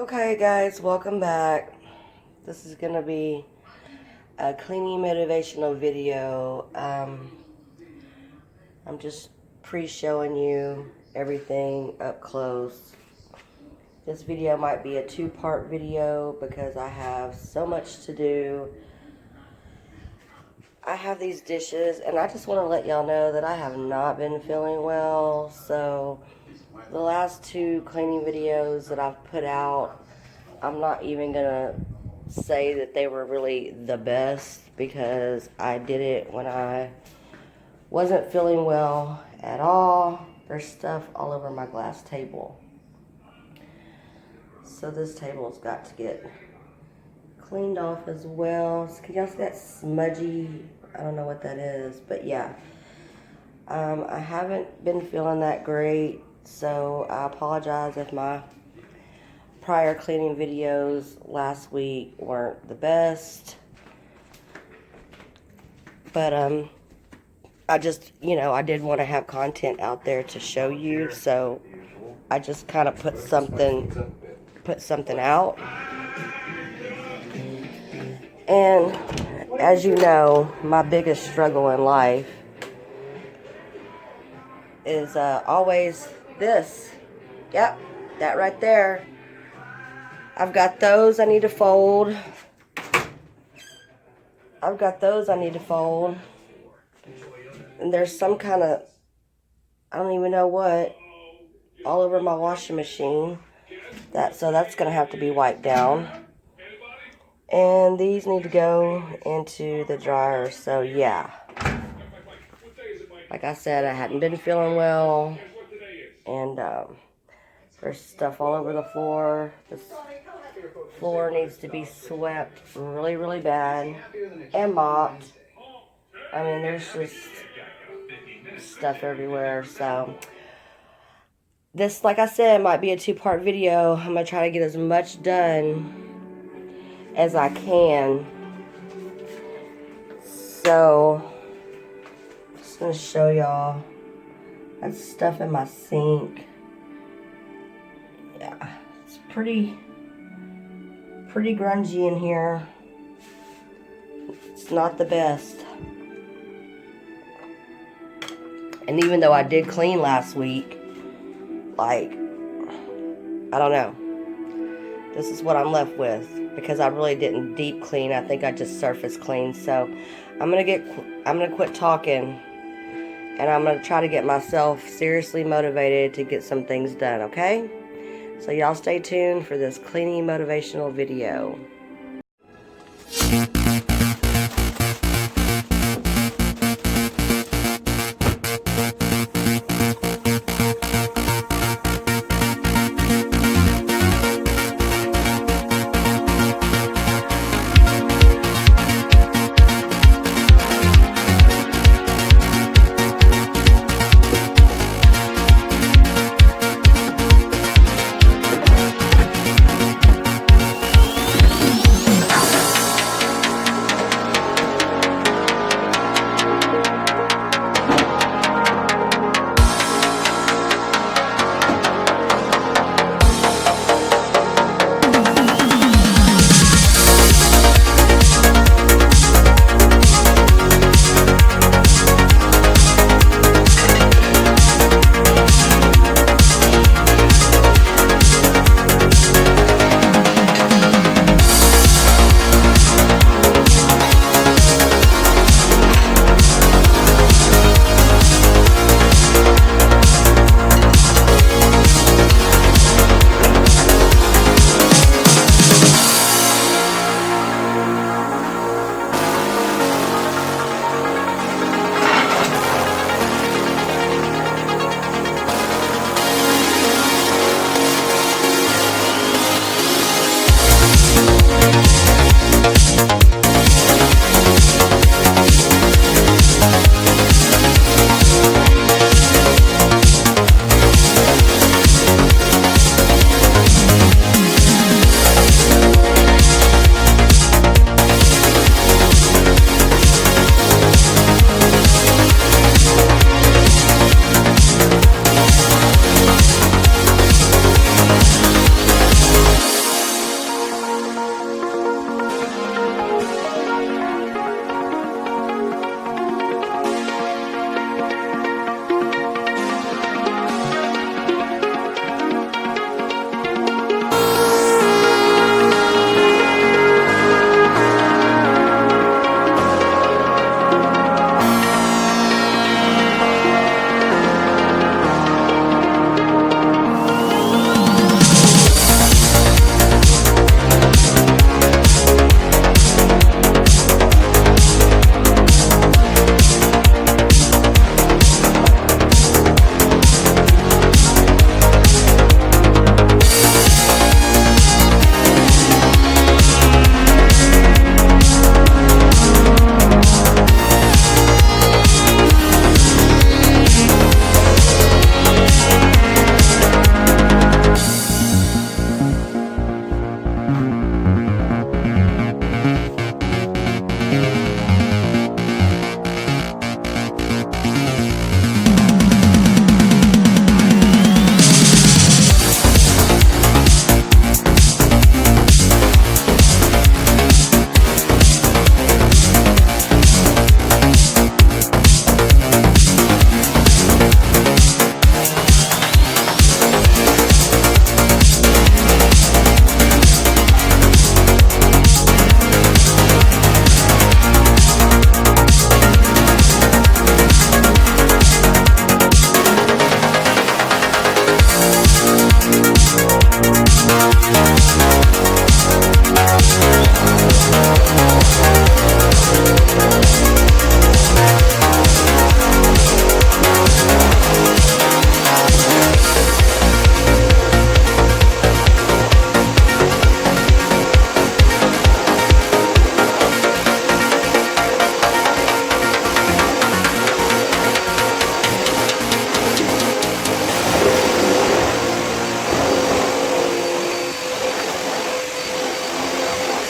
Okay guys, welcome back. This is gonna be a cleaning motivational video. I'm just pre-showing you everything up close. This video might be a two-part video because I have so much to do. I have these dishes and I just want to let y'all know that I have not been feeling well. So the last two cleaning videos that I've put out, I'm not even gonna say that they were really the best because I did it when I wasn't feeling well at all. There's stuff all over my glass table. So this table's got to get cleaned off as well. So can y'all see that smudgy? I don't know what that is, but yeah. I haven't been feeling that great, so I apologize if my prior cleaning videos last week weren't the best. But I just, I did want to have content out there to show you, so I just kind of put something out. And as you know, my biggest struggle in life is always this. Yep, that right there. I've got those I need to fold. And there's some kind of, I don't even know what, all over my washing machine. So that's going to have to be wiped down. And these need to go into the dryer. So yeah. Like I said, I hadn't been feeling well. And there's stuff all over the floor. This floor needs to be swept really, really bad. And mopped. I mean, there's just stuff everywhere. So this, like I said, might be a two-part video. I'm going to try to get as much done as I can. So just going to show y'all that stuff in my sink. Yeah, it's pretty grungy in here. It's not the best. And even though I did clean last week, like, I don't know. This is what I'm left with because I really didn't deep clean. I think I just surface cleaned. So I'm gonna quit talking and I'm gonna try to get myself seriously motivated to get some things done, okay? So y'all stay tuned for this cleaning motivational video.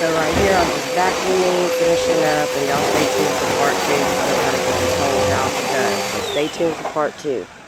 So right here, I'm just vacuuming, finishing up, and y'all stay tuned for part 2. So I gotta get this whole house done. So stay tuned for part 2.